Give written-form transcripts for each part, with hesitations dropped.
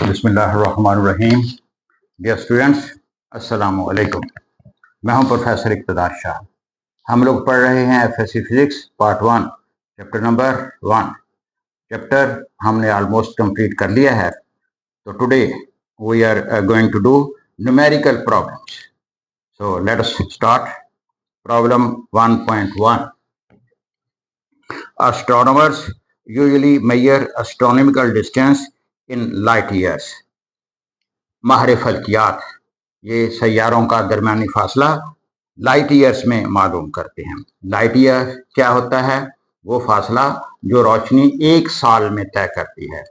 बिस्मिल्लाहिर्रहमानिर्रहीम। Dear students, अस्सलामु अलैकुम। मैं हूं प्रोफेसर इक़्तिदार शाह। हम लोग पढ़ रहे हैं FSc physics part 1 chapter number 1। Chapter हमने ऑलमोस्ट कंप्लीट कर लिया है। तो today we are going to do numerical problems. So let us start problem 1.1। Astronomers usually measure astronomical distance in light years. माहिर फल्कियात ये सैयारों का दरमियानी फासला लाइट ईयर्स में मालूम करते हैं। लाइट ईयर क्या होता है? वो फासला जो रोशनी एक साल में तय करती है।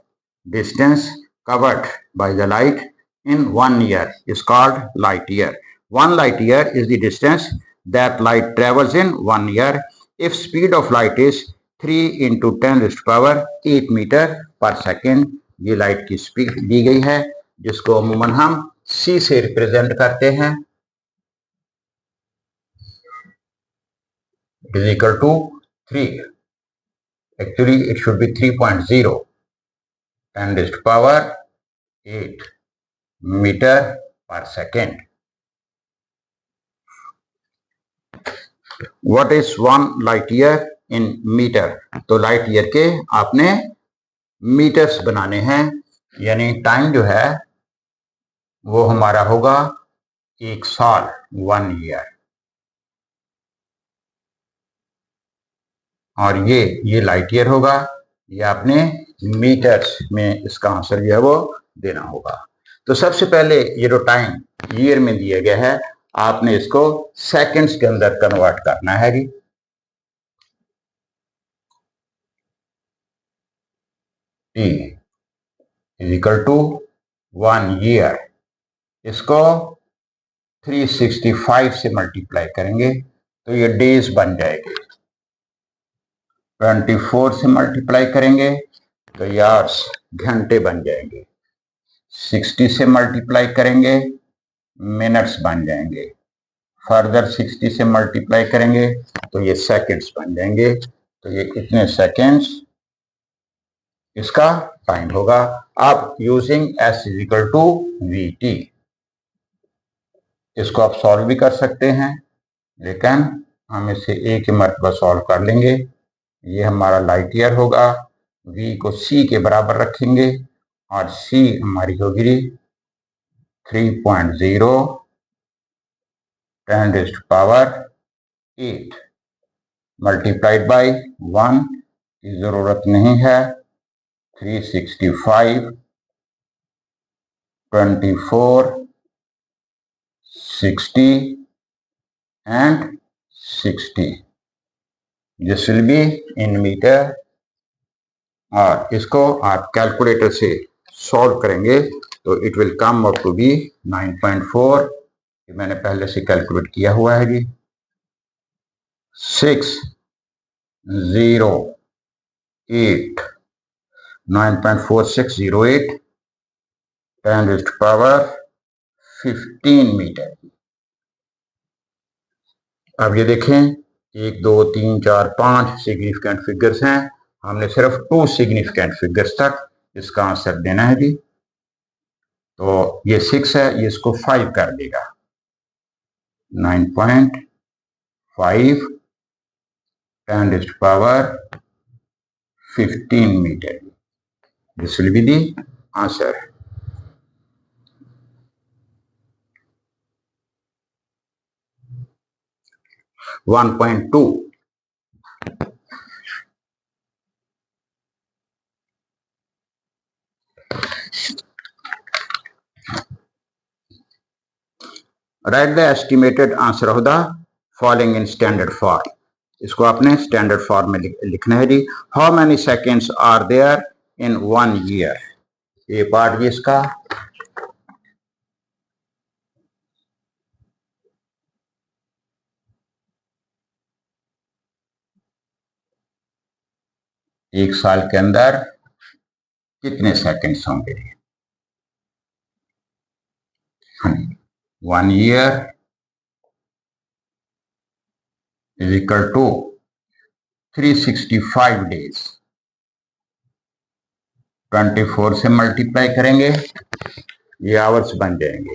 Distance covered by the light in 1 year is called light year. 1 light year is the distance that light travels in 1 year if speed of light is 3 into 10 raised to power 8 meter per second। ये light की speed दी गई है जिसको अमूमन हम c से represent करते हैं, is equal to 3। Actually it should be 3.0 10 raised to power 8 meter per second। What is 1 light year in meter? तो लाइट ईयर के आपने मीटर्स बनाने हैं, यानी टाइम जो है वो हमारा होगा एक साल, 1 ईयर। और ये लाइट ईयर होगा, ये आपने मीटर्स में इसका आंसर जो है वो देना होगा। तो सबसे पहले ये जो टाइम ईयर में दिया गया है आपने इसको सेकंड्स के अंदर कन्वर्ट करना है जी। T is equal to 1 year, इसको 365 से मल्टीप्लाई करेंगे तो ये डेज बन जाएंगे। 24 से मल्टीप्लाई करेंगे तो यार्स घंटे बन जाएंगे। 60 से मल्टीप्लाई करेंगे मिनट्स बन जाएंगे। फर्दर 60 से मल्टीप्लाई करेंगे तो ये सेकंड्स बन जाएंगे। तो ये इतने सेकंड्स इसका टाइम होगा। अब using s is equal to vt, इसको आप सॉल्व भी कर सकते हैं, लेकिन हम इसे एक ही मरतबा सॉल्व कर लेंगे। ये हमारा लाइट ईयर होगा, v को c के बराबर रखेंगे और c हमारी होगी 3.0 10 raised to power 8 multiplied by 1 की जरूरत नहीं है। 365 24 60 and 60 this will be in metre. और इसको आप कैलकुलेटर से सॉल्व करेंगे तो it will come up to be 9.4। मैंने पहले से कैलकुलेट किया हुआ है जी। 608 9.4608 10 raised to power 15 मीटर। अब ये देखें 1 2 3 4 5 सिग्निफिकेंट फिगर्स हैं, हमने सिर्फ 2 सिग्निफिकेंट फिगर्स तक इसका आंसर देना है जी। तो ये 6 है, ये इसको 5 कर देगा। 9.5 10 raised to power 15 metre. This will be the answer. One point two, write the estimated answer of the following in standard form. इसको आपने स्टैंडर्ड फॉर्म में लिखना है जी। How many seconds are there in 1 year? ये part भी इसका एक साल के अंदर कितने सेकेंड्स होंगे? 1 year is equal to 365 days. 24 से मल्टीप्लाई करेंगे, ये आवर्स बन जाएंगे।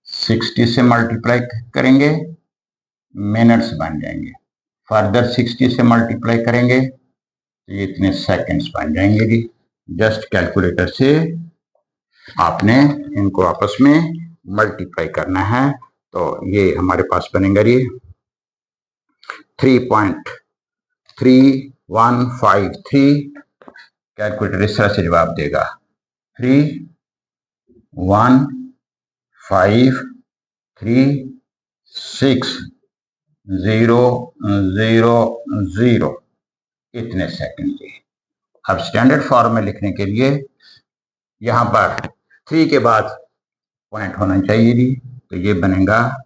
60 से मल्टीप्लाई करेंगे, मिनट्स बन जाएंगे। फर्दर 60 से मल्टीप्लाई करेंगे तो ये इतने सेकंड्स बन जाएंगे जी। जस्ट कैलकुलेटर से आपने इनको आपस में मल्टीप्लाई करना है, तो ये हमारे पास बनेगा जी 3.3153। कैलकुलेटर इस तरह से जवाब देगा 3.1536000 इतने सेकंड जी। अब स्टैंडर्ड फॉर्म में लिखने के लिए यहां पर 3 के बाद पॉइंट होना चाहिए जी, तो ये बनेगा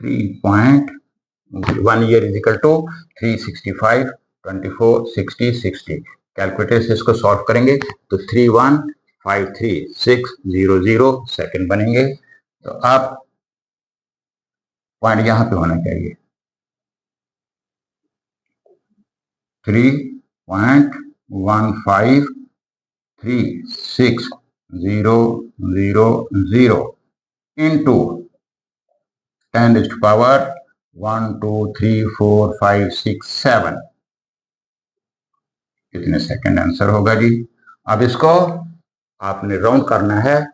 3.1 year is equal to 365 24 60 60। Calculator से इसको सॉल्व करेंगे तो 3153600 सेकंड बनेंगे। तो अब पॉइंट यहां पे होना चाहिए 3.1536000 into 10 to the power 1 2 3 4 5 6 7 कितने सेकंड आंसर होगा जी। अब इसको आपने राउंड करना है,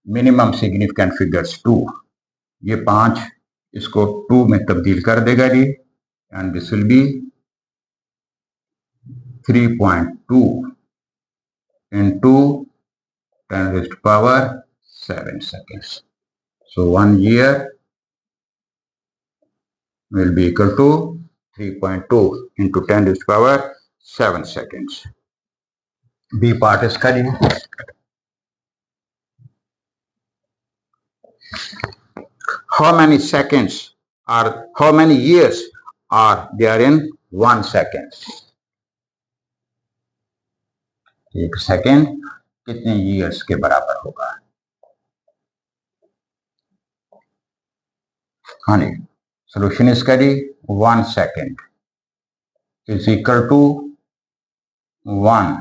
मिनिमम सिग्निफिकेंट फिगर्स 2, ये 5 इसको 2 में तब्दील कर देगा जी, and this will be 3.2 into 10 to the power 7 seconds. So 1 year will be equal to 3.2 into 10 to the power 7 seconds. B part is करिए। How many years are there in 1 second? एक second कितने years के बराबर होगा? हाँ जी, solution इसका जी 1 second is equal to 1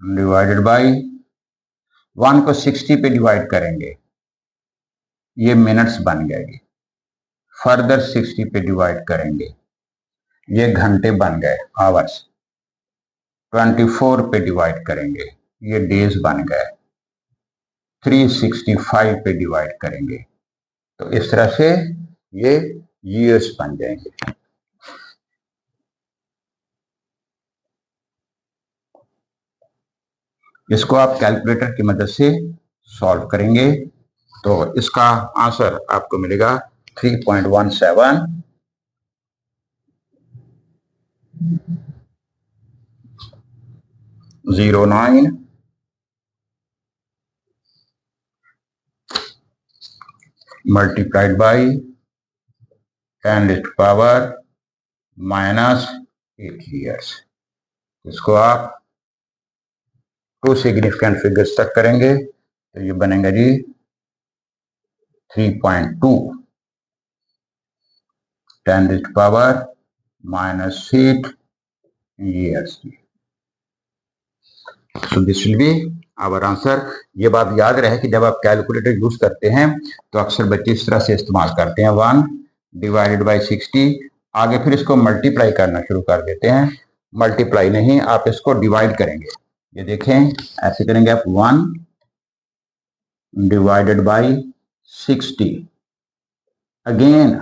divided by 1 को 60 पे डिवाइड करेंगे, ये मिनट्स बन जाएगी। फर्दर 60 पे डिवाइड करेंगे, ये घंटे बन गए, आवर्स। 24 पे डिवाइड करेंगे, ये डेज बन गए। 365 पे डिवाइड करेंगे, तो इस तरह से ये ईयर्स बन जाएंगे। इसको आप कैलकुलेटर की मदद से सॉल्व करेंगे तो इसका आंसर आपको मिलेगा 3.1709 multiplied by 10 to the power -8 years। इसको आप 2 सिग्निफिकेंट फिगर्स तक करेंगे तो ये बनेगा जी 3.2 10 to the power -8 years। So this will be our answer। ये बात याद रहे कि जब आप कैलकुलेटर यूज करते हैं तो अक्सर बच्चे इस तरह से इस्तेमाल करते हैं 1 डिवाइडेड बाई 60, आगे फिर इसको मल्टीप्लाई करना शुरू कर देते हैं। मल्टीप्लाई नहीं, आप इसको डिवाइड करेंगे। ये देखें, ऐसे करेंगे आप 1 divided by 60, again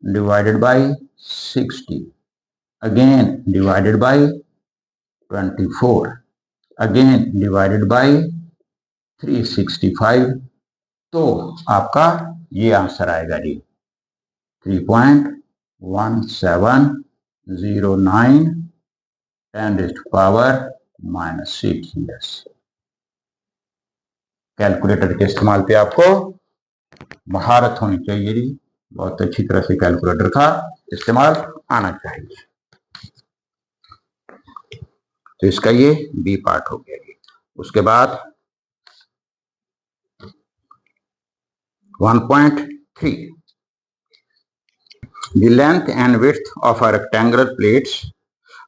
divided by 60, again divided by 24, again divided by 365, तो आपका ये आंसर आएगा जी 3.1709 10 to the power -8 years। Calculator के इस्तेमाल पे आपको महारत होनी चाहिए जी, बहुत अच्छी तरह से कैलकुलेटर का इस्तेमाल आना चाहिए। तो इसका ये बी पार्ट हो गया जी। उसके बाद 1.3 the length and width of a rectangular plates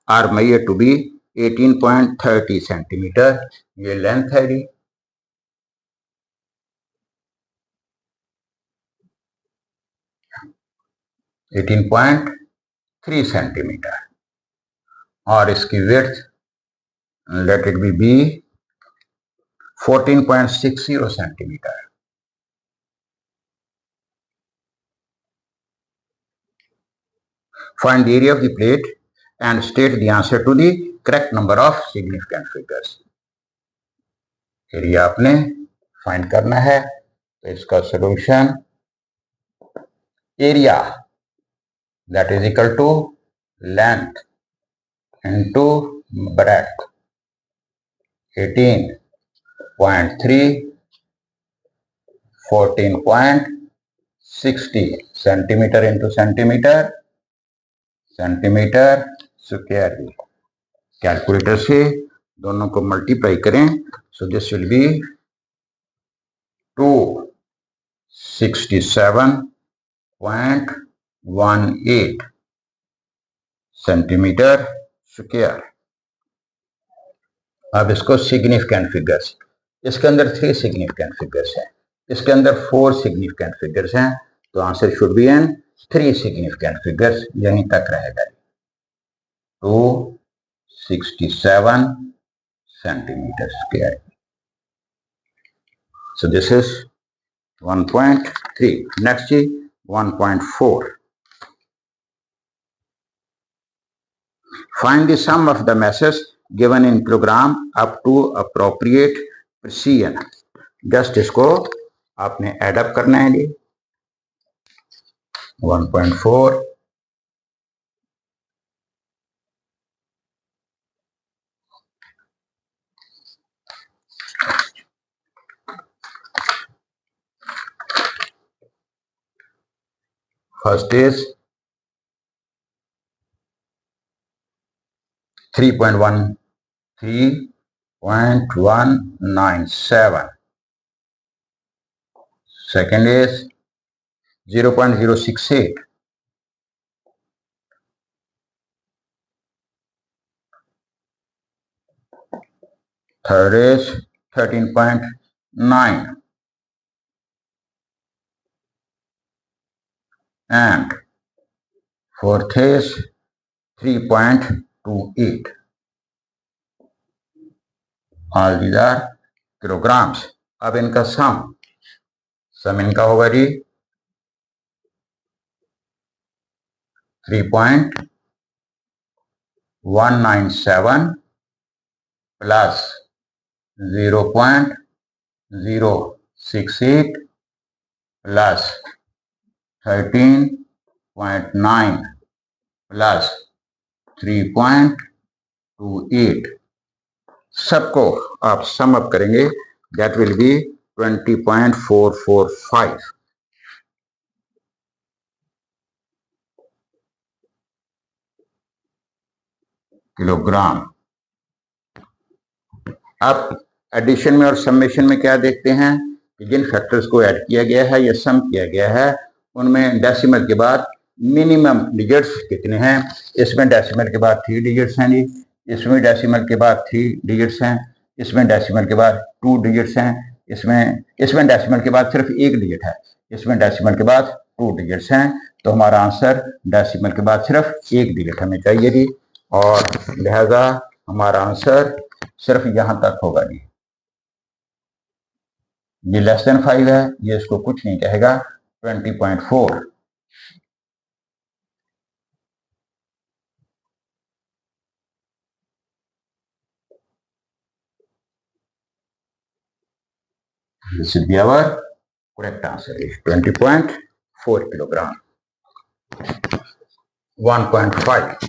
are measured to be 18.30 centimetre ये लेंथ है जी। एटीन पॉइंट 3 सेंटीमीटर और इसकी width let it be 14.60 centimetre. Find the area of the plate and state the answer to the correct number of significant figures. Area आपने find करना है, तो इसका solution area that is equal to length into breadth 18.3 14.60 centimetre into centimetre square. Calculator से दोनों को multiply करें, so this will B 267.18 centimetre square. अब इसको सिग्निफिकेंट फिगर्स, इसके अंदर 3 सिग्निफिकेंट फिगर्स हैं, इसके अंदर 4 सिग्निफिकेंट फिगर्स हैं, तो answer should be an 3 significant figures, यहीं तक रहेगा 267 centimetre square. So this is 1.3. Next is 1.4. Find the sum of the masses given in kilogram up to appropriate precision. Just इसको आपने एड अप करना है जी। 1.4 first is 3.197. Second is 0.068. Third is 13.9. And fourth is 3.28. All these are kilograms. अब इनका सम इनका होगा जी 3.197 plus 0.068 plus 13.9 plus 3.28, सबको आप सम अप करेंगे, दैट विल बी 20.445 किलोग्राम। अब एडिशन में और समेशन में क्या देखते हैं कि जिन फैक्टर्स को ऐड किया गया है या सम किया गया है उनमें डेसिमल के बाद मिनिमम डिजिट्स कितने हैं। इसमें डेसिमल के बाद 3 डिजिट्स हैं जी, इसमें डेसिमल के बाद 3 डिजिट्स हैं, इसमें डेसिमल के बाद 2 डिजिट्स हैं, इसमें डेसिमल के बाद सिर्फ 1 डिजिट है, इसमें डेसिमल के बाद 2 डिजिट्स हैं। तो हमारा आंसर डेसिमल के बाद सिर्फ 1 डिजिट हमें चाहिए जी, और लिहाजा हमारा आंसर सिर्फ यहां तक होगा जी। ये लेस देन 5 है, ये इसको कुछ नहीं कहेगा। 20.4 this will be our correct answer is 20.4 kilogram. 1.5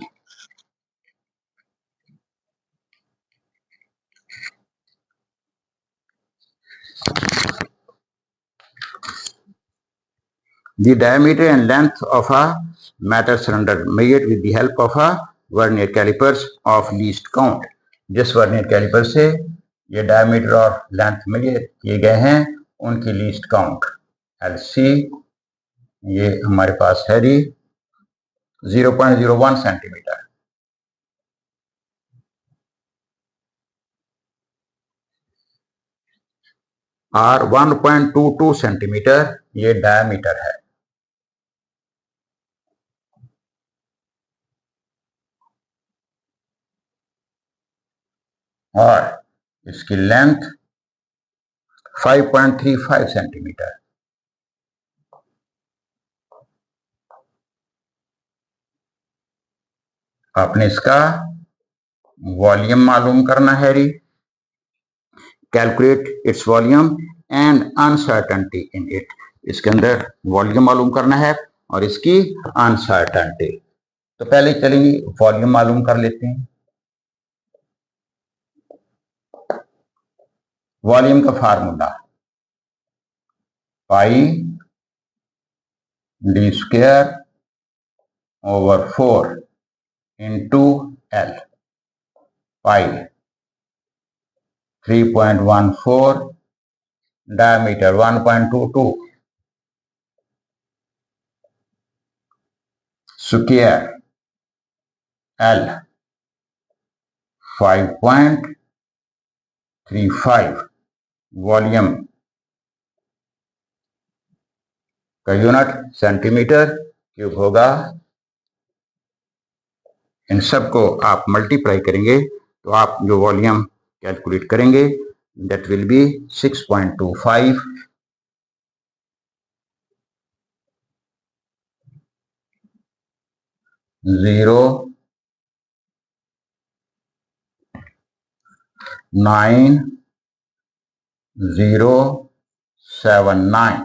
the diameter and length of a metal cylinder measured with the help of a vernier calipers of least count. जिस वर्नियर कैलिपर से ये diameter और लेंथ मेजर किए गए हैं उनकी least count LC ये हमारे पास है जी 0.01 सेंटीमीटर। और 1.22 सेंटीमीटर ये डायमीटर है। और इसकी लेंथ 5.35 सेंटीमीटर। आपने इसका वॉल्यूम मालूम करना है री। Calculate its volume and uncertainty in it. इसके अंदर वॉल्यूम मालूम करना है और इसकी अनसर्टेनिटी। तो पहले चलिए वॉल्यूम मालूम कर लेते हैं। वॉल्यूम का formula pi d square over 4 into L. Pi 3.14, diameter 1.22, square L 5.35, volume का यूनिट सेंटीमीटर क्यूब होगा। इन सबको आप मल्टीप्लाई करेंगे तो आप जो वॉल्यूम कैलकुलेट करेंगे that will be 6.25 0.9079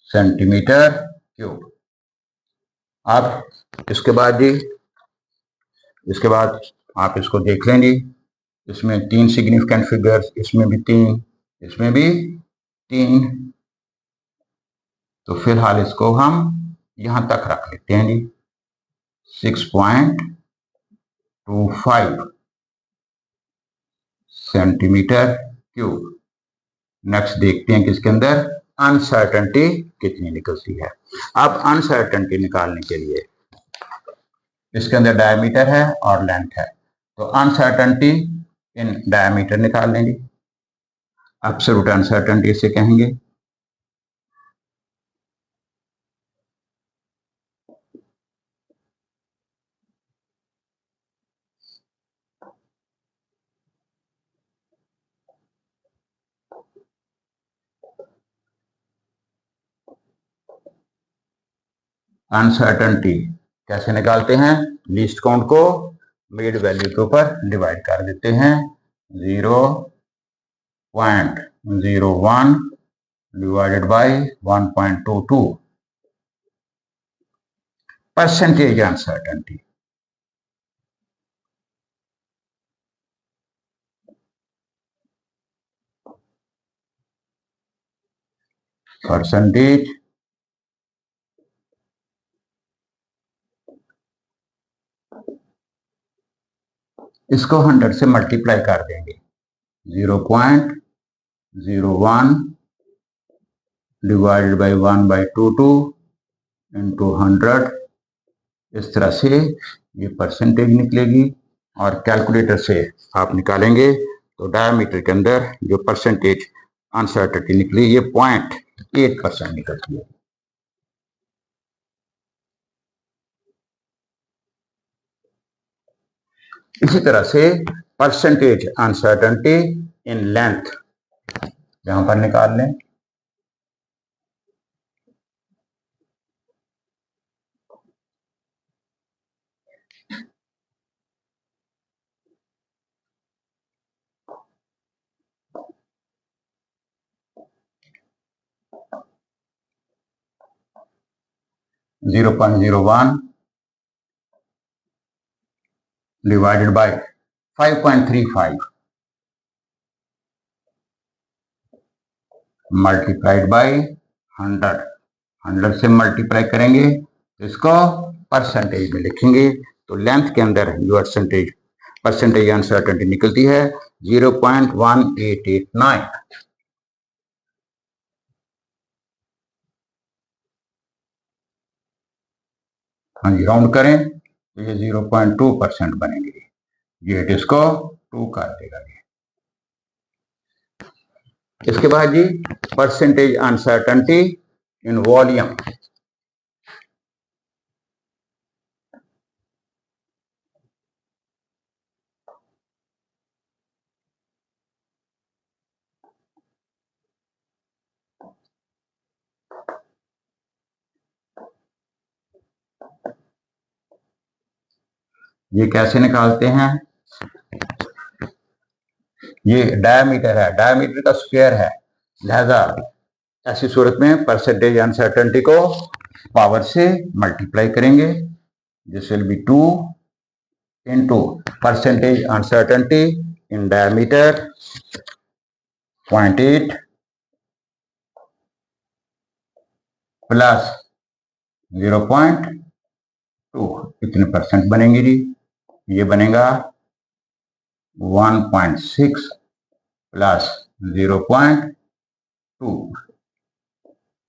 centimetre cube. आप इसके बाद आप इसको देख लेंगे। इसमें 3 सिग्निफिकेंट फिगर्स, इसमें भी 3, इसमें भी 3। तो फिलहाल इसको हम यहां तक रख लेते हैं जी, 6.25 सेंटीमीटर क्यूब। नेक्स्ट देखते हैं कि इसके अंदर अनसर्टेनिटी कितनी निकलती है। अब अनसर्टेनिटी निकालने के लिए इसके अंदर डायमीटर है और लेंथ है, तो अनसर्टेनिटी इन डायमीटर निकाल लेंगे। एब्सोल्यूट अनसर्टेनिटी इसे कहेंगे। अनसर्टेनिटी कैसे निकालते हैं? लीस्ट काउंट को मिड वैल्यू के ऊपर डिवाइड कर देते हैं। 0.01 divided by 1.22 percentage uncertainty. Percentage इसको 100 से मल्टीप्लाई कर देंगे। 0.01 डिवाइडेड बाई 1/22 इंटू 100। इस तरह से ये परसेंटेज निकलेगी और कैलकुलेटर से आप निकालेंगे तो डायमीटर के अंदर जो परसेंटेज अनसर्टेनिटी निकली ये 0.8% निकलती है। इसी तरह से परसेंटेज अनसर्टेनिटी इन लेंथ यहां पर निकाल लें। Zero 0.01 divided by 5.35 multiplied by 100। 100 से मल्टीप्लाई करेंगे तो इसको परसेंटेज में लिखेंगे। तो लेंथ के अंदर जो परसेंटेज अनसर्टेनिटी निकलती है 0.1889। हाँ जी, राउंड करें तो ये 0.2% बनेंगे। ये इसको 2 कर देगा। इसके बाद जी परसेंटेज अनसर्टेनिटी इन वॉल्यूम। ये कैसे निकालते हैं? ये डायमीटर है, डायमीटर का स्क्वायर है, लिहाजा ऐसी सूरत में परसेंटेज अनसर्टेनिटी को पावर से मल्टीप्लाई करेंगे। This will B 2 into percentage uncertainty in diameter 0.8 plus 0.2, इतने परसेंट बनेंगे जी। ये बनेगा 1.6 प्लस 0.2,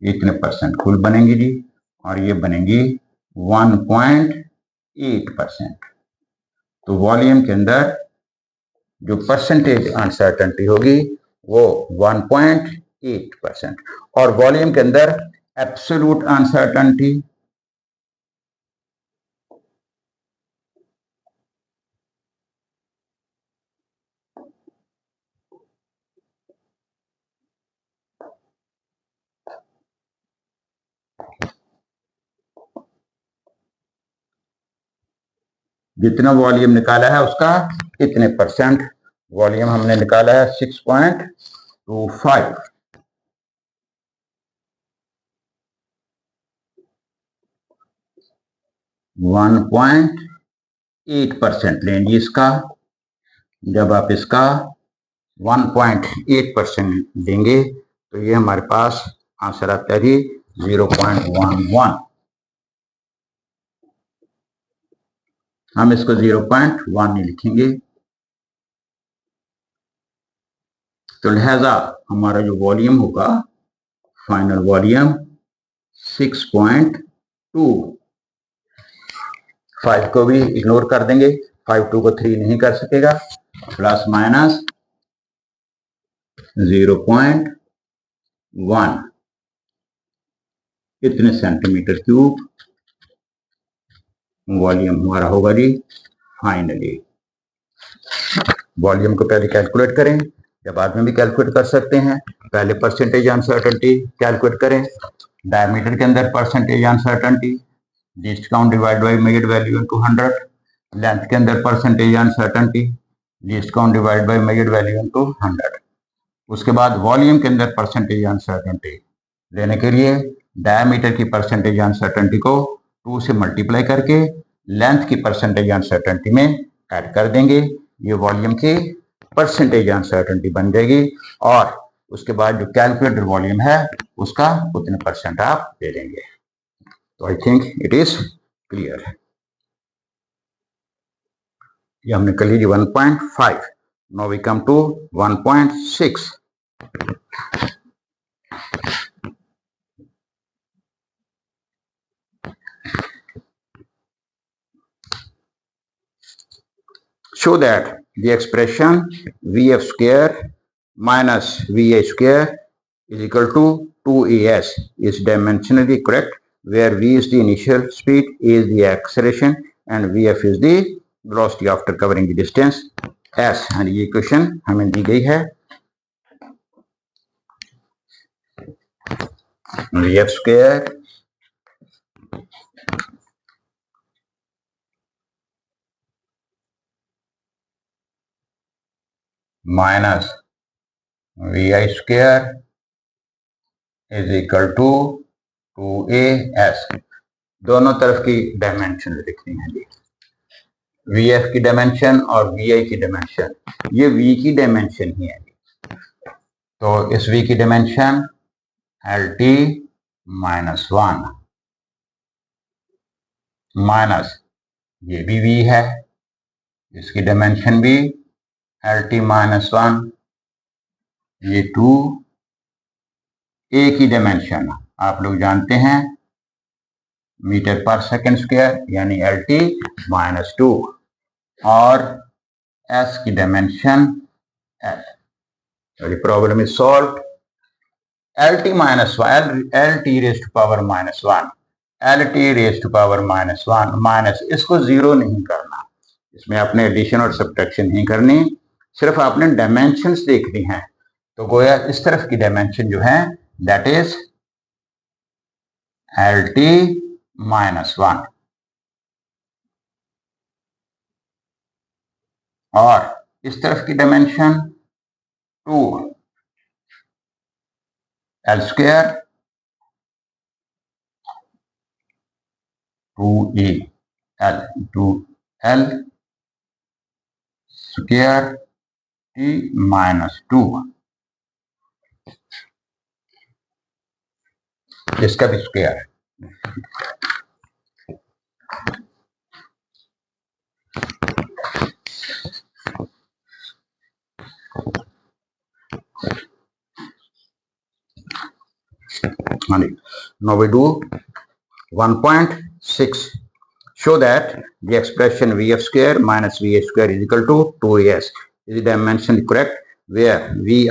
इतने परसेंट कुल बनेंगे जी, और ये बनेंगी 1.8%। तो वॉल्यूम के अंदर जो परसेंटेज अनसर्टेनिटी होगी वो 1.8%, और वॉल्यूम के अंदर एब्सोल्यूट अनसर्टेनिटी जितना वॉल्यूम निकाला है उसका इतने परसेंट वॉल्यूम हमने निकाला है 6.25। वन 1.8% लेंगे इसका। जब आप इसका 1.8% देंगे तो ये हमारे पास आंसर आता है 0.11। हम इसको 0.1 नहीं लिखेंगे, तो लिहाजा हमारा जो वॉल्यूम होगा फाइनल वॉल्यूम 6.2। 5 को भी इग्नोर कर देंगे, 5 2 को 3 नहीं कर सकेगा, प्लस माइनस 0.1, इतने सेंटीमीटर क्यूब वॉल्यूम हमारा होगा जी फाइनली। वॉल्यूम को पहले कैलकुलेट करें, या बाद में भी कैलकुलेट कर सकते हैं। पहले परसेंटेज अनसर्टेनिटी कैलकुलेट करें। डायमीटर के अंदर percentage uncertainty least count divide by measured value into 100। Length के अंदर percentage uncertainty least count divide by measured value into 100। उसके बाद वॉल्यूम के अंदर परसेंटेज अनसर्टेनिटी लेने के लिए डायमीटर की परसेंटेज अनसर्टेनिटी को 2 से मल्टीप्लाई करके लेंथ की परसेंटेज अनसर्टेनिटी में ऐड कर देंगे। ये वॉल्यूम की परसेंटेज अनसर्टेनिटी बन जाएगी, और उसके बाद जो कैलकुलेटेड वॉल्यूम है उसका उतने परसेंट आप दे देंगे। तो I think it is clear. ये हमने कर लीजिए 1.5। Now we come to 1.6। show that the expression Vf square minus Va square is equal to 2as is dimensionally correct, where V is the initial speed, A is the acceleration, and Vf is the velocity after covering the distance s। and ये question हमें दी गई है। Vf square minus Vi square is equal to 2as। दोनों तरफ की dimension लिखनी है जी, Vf की डायमेंशन और Vi की डायमेंशन। ये V की डायमेंशन ही है, तो इस V की डायमेंशन LT -1 माइनस ये भी V है, इसकी डायमेंशन भी LT -1। ये 2 A की डायमेंशन आप लोग जानते हैं मीटर पर सेकंड स्क्वायर यानी LT -2, और S की dimension L। The problem is solved. LT minus 1, LT raised to power minus 1, LT raised to power minus 1 minus, इसको जीरो नहीं करना, इसमें आपने एडिशन और सब्ट्रैक्शन नहीं करनी, सिर्फ आपने डायमेंशंस देखनी है। तो गोया इस तरफ की डायमेंशन जो है दैट इज LT minus 1 और इस तरफ की dimension 2 L square 2E L 2L square T minus 2, इसका भी स्क्वायर है। Now we do 1.6. Show that the expression Vf square minus Va square is equal to 2as. Is the dimension correct? Where Vi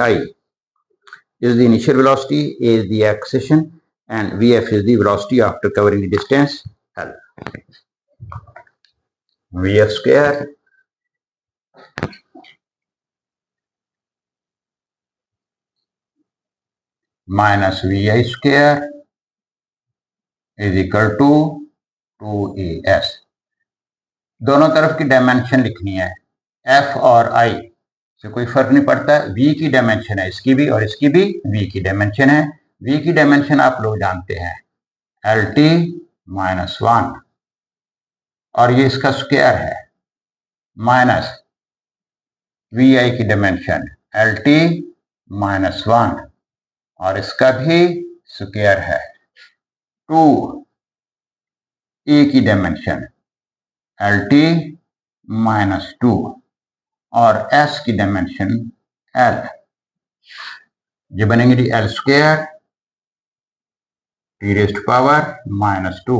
is the initial velocity, A is the acceleration, and Vf is the velocity after covering the distance L. Vf square minus Vi square is equal to 2as. दोनों तरफ की dimension लिखनी है, F और I से कोई फर्क नहीं पड़ता, V की डायमेंशन है इसकी भी और इसकी भी V की डायमेंशन है। V की डायमेंशन आप लोग जानते हैं LT minus 1 और ये इसका स्क्वायर है माइनस VI की डायमेंशन LT minus 1 और इसका भी स्क्वायर है 2 E की डायमेंशन LT minus 2 और S की डायमेंशन L, ये बनेंगे L square T raised to power minus 2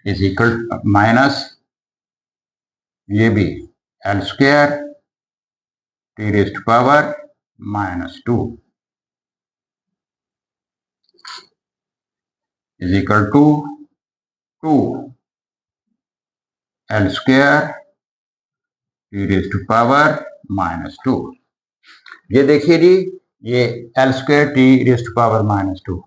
is equal minus ये भी L square T raised to power minus 2 is equal to 2 L square T raised to power minus 2। ये देखिए जी, ये L square T raised to power minus 2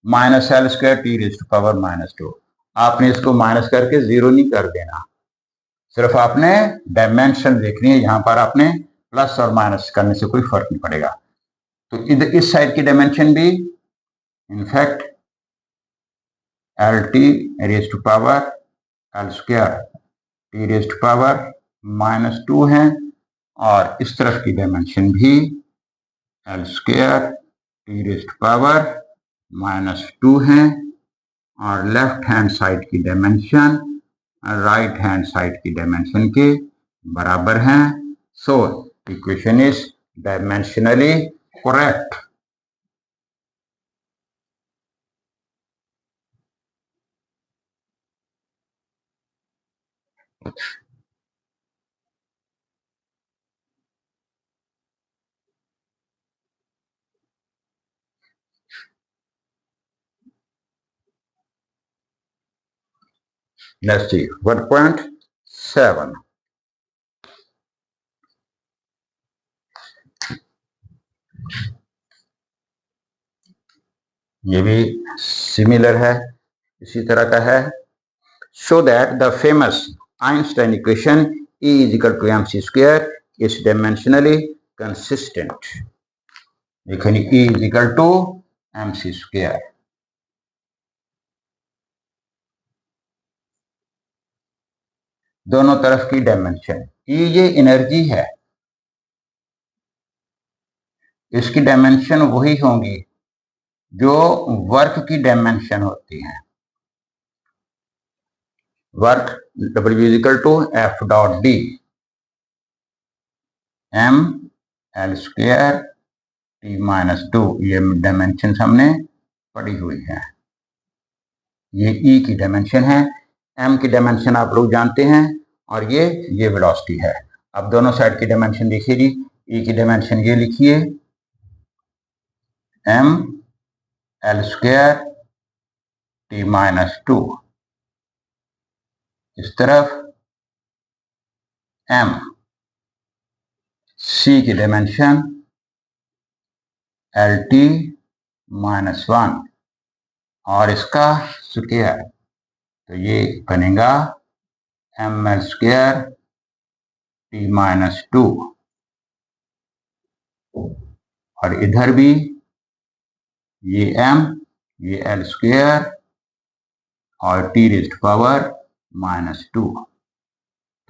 minus L square T raised to power minus 2, आपने इसको minus करके zero नहीं कर देना, सिर्फ आपने डायमेंशन देखनी है। यहाँ पर आपने प्लस और माइनस करने से कोई फर्क नहीं पड़ेगा। तो इधर इस साइड की डायमेंशन भी in fact LT raised to power L square T raised to power minus 2 है और इस तरफ की डायमेंशन भी L square T raised to power minus 2 है और लेफ्ट हैंड साइड की डायमेंशन राइट हैंड साइड की डायमेंशन के बराबर हैं। So equation is dimensionally correct. Let's see 1.7. ये भी सिमिलर है, इसी तरह का है। Show that the famous Einstein equation E is equal to mc square is dimensionally consistent. देखिए E is equal to mc square, दोनों तरफ की डायमेंशन। E ये एनर्जी है, इसकी डायमेंशन वही होंगी जो वर्क की डायमेंशन होती है। Work W is equal to F dot D M L square T minus 2, ये डायमेंशन हमने पढ़ी हुई है। ये E की डायमेंशन है, M की डायमेंशन आप लोग जानते हैं और ये वेलोसिटी है। अब दोनों साइड की डायमेंशन देखिए जी, ई की डायमेंशन ये लिखिए m l square t minus 2, इस तरफ m c की डायमेंशन एल टी माइनस 1 और इसका स्क्वायर, तो ये बनेगा M L square T minus 2, और इधर भी ये m ये एल स्क्वायर और टी रेज़्ड पावर माइनस 2।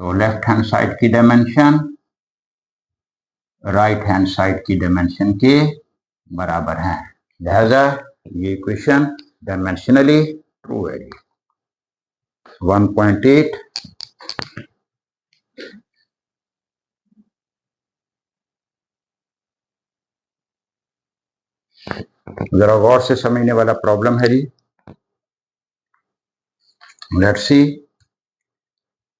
तो लेफ्ट हैंड साइड की डायमेंशन राइट हैंड साइड की डायमेंशन के बराबर है, लिहाजा ये इक्वेशन डायमेंशनली ट्रू है। 1.8 जरा गौर से समझने वाला प्रॉब्लम है जी। लेट्स सी,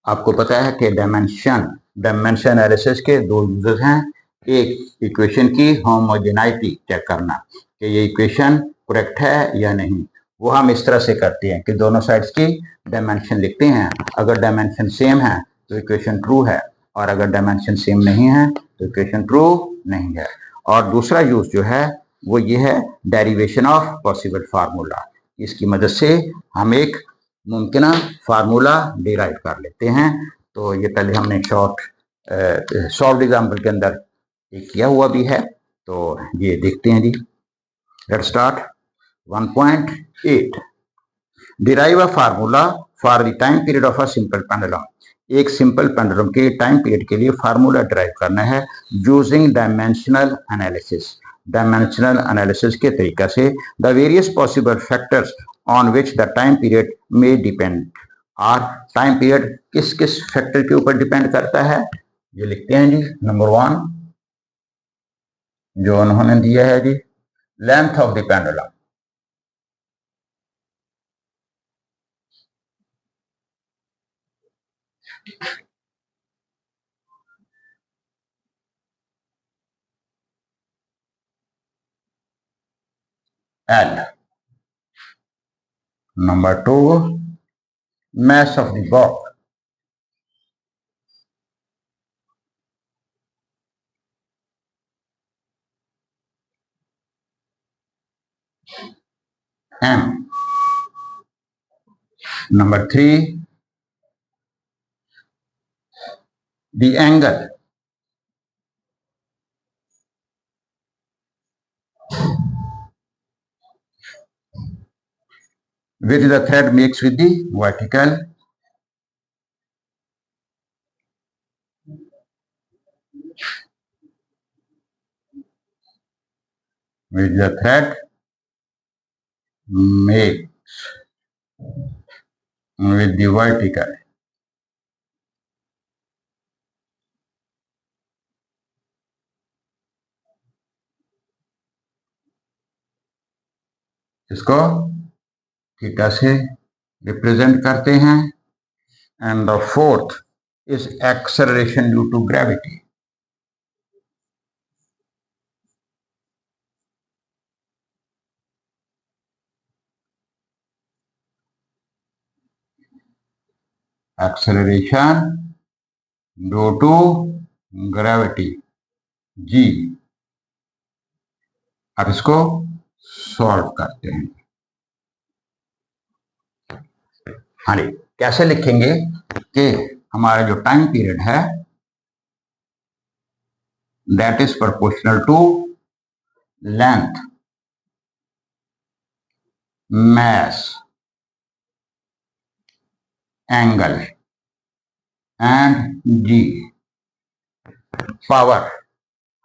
आपको पता है कि डायमेंशन एनालिसिस के दो यूजेस हैं। एक इक्वेशन की होमोजेनाइटी चेक करना कि ये इक्वेशन करेक्ट है या नहीं, वो हम इस तरह से करते हैं कि दोनों साइड्स की डायमेंशन लिखते हैं। अगर डायमेंशन सेम है तो इक्वेशन ट्रू है, और अगर डायमेंशन सेम नहीं है तो इक्वेशन ट्रू नहीं है। और दूसरा यूज जो है वो ये है डेरिवेशन ऑफ पॉसिबल फार्मूला। इसकी मदद से हम एक मुमकिन फार्मूला डिराइव कर लेते हैं। तो ये पहले हमने सॉल्व एग्जाम्पल के अंदर एक किया हुआ भी है, तो ये देखते हैं जी। Let's start 1.8 derive a formula for the time period of a simple pendulum. एक सिंपल पेंडुलम के टाइम पीरियड के लिए फार्मूला डिराइव करना है using dimensional analysis. Dimensional analysis के तरीका से the various possible factors on which the time period में डिपेंड। और टाइम पीरियड किस किस फैक्टर के ऊपर डिपेंड करता है ये लिखते हैं जी। नंबर 1 जो उन्होंने दिया है जी, length of the pendulum. L. Number 2 mass of the ball. M. Number 3 the angle which the thread makes with the vertical. Which the thread makes with the vertical. इसको थीटा से रिप्रेजेंट करते हैं। And the fourth is acceleration due to gravity. Acceleration due to gravity g. अब इसको solve करते हैं। हाँ जी, कैसे लिखेंगे कि हमारा जो टाइम पीरियड है that is proportional to length mass angle and g. Power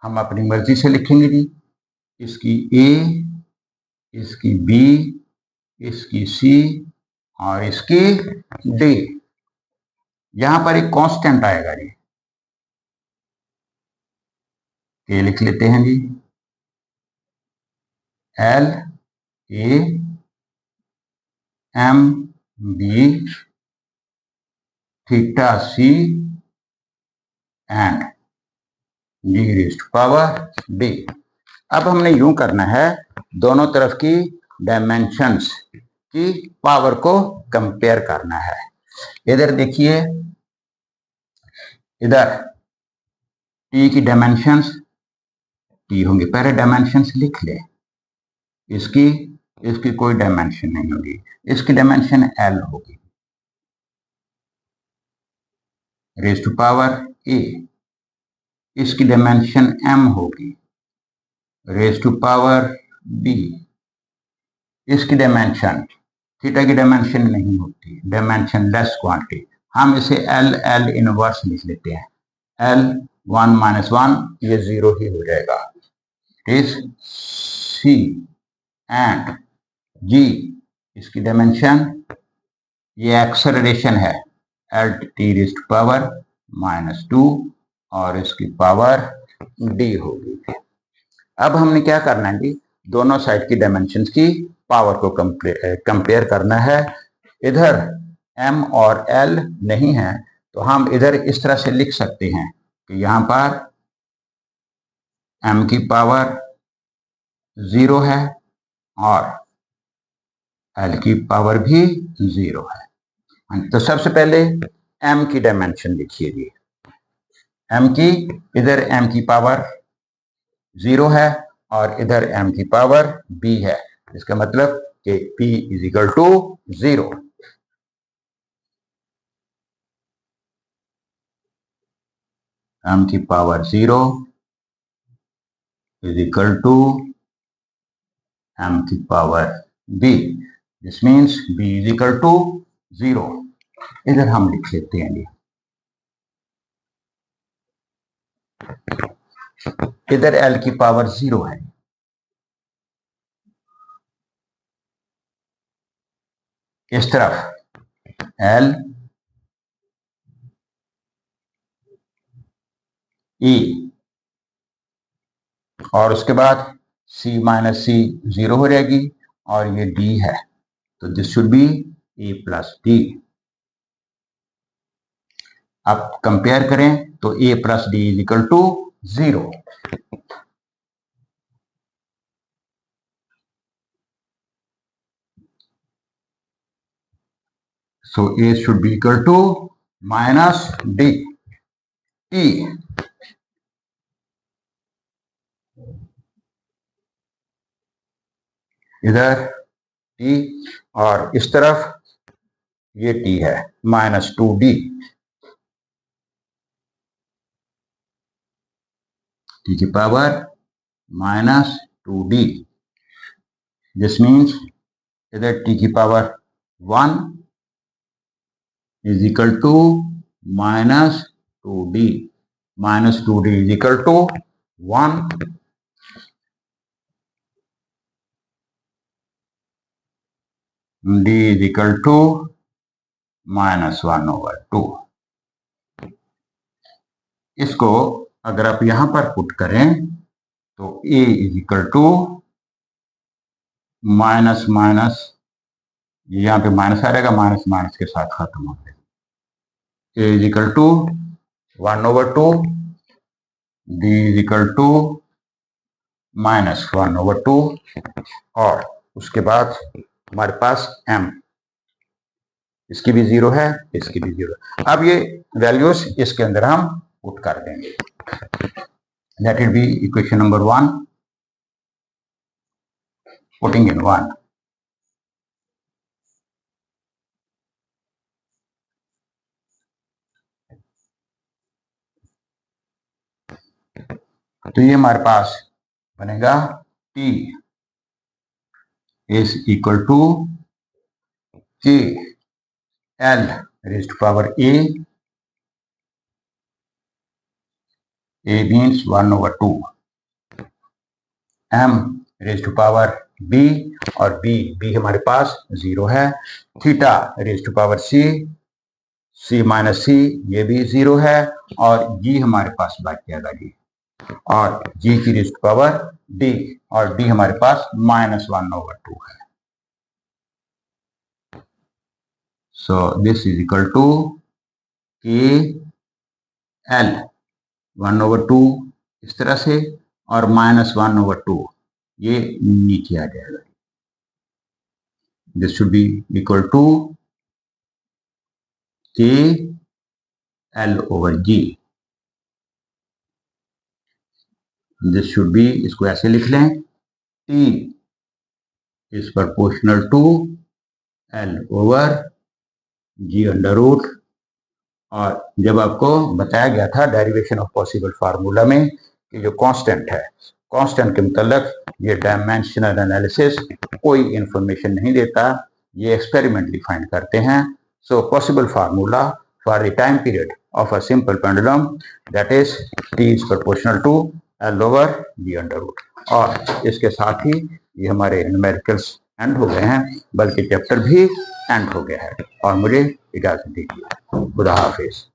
हम अपनी मर्जी से लिखेंगे जी। इसकी ए, इसकी बी, इसकी सी और इसकी डी। यहां पर एक कांस्टेंट आएगा जी, ये लिख लेते हैं जी। L A M B theta C and G raise to power D. अब हमने यूं करना है, दोनों तरफ की डायमेंशंस की पावर को कंपेयर करना है। इधर देखिए, इधर टी की डायमेंशंस टी होंगे, पहले डायमेंशंस लिख ले। इसकी इसकी कोई डायमेंशन नहीं होगी, इसकी डायमेंशन एल होगी रेज़ टू पावर ए। इसकी डायमेंशन एम होगी रेज़ टू पावर बी। इसकी डायमेंशन, थीटा की डायमेंशन नहीं होती, डायमेंशन लेस क्वांटिटी, हम इसे एल एल इनवर्स लिख लेते हैं। एल 1 माइनस 1 ये 0 ही हो जाएगा। इस सी एंड जी, इसकी डायमेंशन, ये एक्सेलरेशन है, L T raise to power -2 और इसकी पावर डी होगी। अब हमने क्या करना है जी, दोनों साइड की डायमेंशंस की पावर को कंपेयर करना है। इधर m और l नहीं है तो हम इधर इस तरह से लिख सकते हैं कि यहां पर m की पावर 0 है और l की पावर भी 0 है। तो सबसे पहले m की डायमेंशन लिखिए जी। m की, इधर m की पावर 0 है और इधर m की पावर b है, इसका मतलब कि p is equal to 0। m की power 0 is equal to m की power b, this means b is equal to 0। इधर हम लिख लेते हैं, इधर l की पावर 0 है, इस तरफ l e और उसके बाद c माइनस c 0 हो जाएगी और ये d है, तो this should be a plus D. आप कंपेयर करें तो a plus D is equal to 0। So a should be equal to minus d t। इधर t और इस तरफ ये t है -2d, t की पावर -2d। दिस मीन्स इधर t की power 1 is equal to -2d, -2d is equal to 1। d is equal to -1/2। इसको अगर आप यहां पर पुट करें तो a is equal to minus minus, यहाँ पे माइनस आ रहेगा, माइनस माइनस के साथ खत्म हो जाएगा। a is equal to 1/2, d is equal to -1/2 और उसके बाद हमारे पास m, इसकी भी 0 है, इसकी भी 0 है। अब ये वैल्यूज इसके अंदर हम पुट कर देंगे। That will be equation number 1, putting in 1। तो ये हमारे पास बनेगा t is equal to k l raised to power a means 1/2, m raised to power b और b हमारे पास 0 है, theta raised to power c minus c ये भी 0 है और g हमारे पास बच जाएगा जी, और g की रेज़ टू पावर d और d हमारे पास -1/2 है। So this is equal to k l 1/2 इस तरह से, और -1/2 ये नीचे आ जाएगा। This should be equal to KL/G। This should be, इसको ऐसे लिख लें, T is proportional to L/G√। और जब आपको बताया गया था डेरिवेशन ऑफ पॉसिबल फार्मूला में कि जो कांस्टेंट है, कांस्टेंट के मतलब ये डायमेंशनल एनालिसिस कोई इंफॉर्मेशन नहीं देता, ये एक्सपेरिमेंटली फाइंड करते हैं। So possible formula for the time period of a simple pendulum that is T is proportional to L/G√। और इसके साथ ही ये हमारे न्यूमेरिकल्स एंड हो गए हैं, बल्कि चैप्टर भी एंड हो गया है। और मुझे इजाजत दीजिए। खुदा हाफिज।